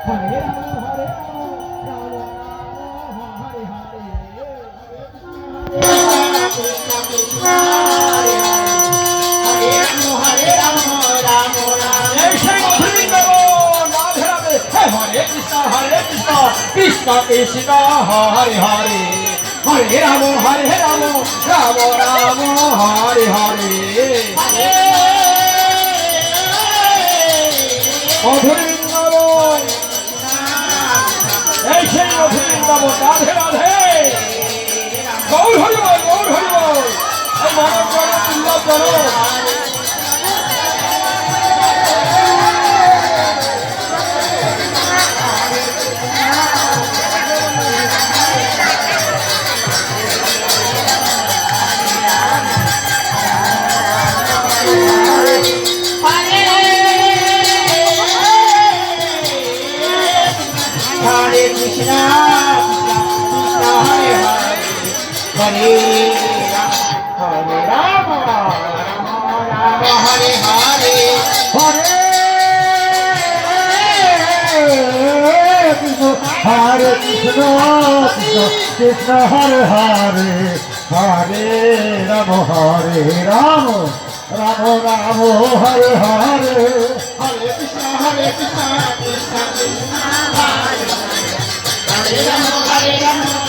হরে রাম হরে রাম রাম রাম হরে হরে কৃষ্ণ কৃষ্ণ হরে হরে হরে রাম রাম রাম এই সেই বৃন্দাবন রাধে রাধে হরে কৃষ্ণ কৃষ্ণ কৃষ্ণ হরে হরে হরে রাম রাম রাম হরে হরে মধুবৃন্দাবন এই সেই মধুবৃন্দাবন রাধে রাধে গৌর হরি বল এই মানব জন দুর্লভ জন Hare Krishna, Krishna Hare Hare, Hare Rama, Rama Rama Hare Hare, Hare Krishna, Krishna Hare Hare, Hare Rama, Rama Rama Hare Hare, Hare Krishna, Krishna Krishna Hare Hare, Hare Rama, Rama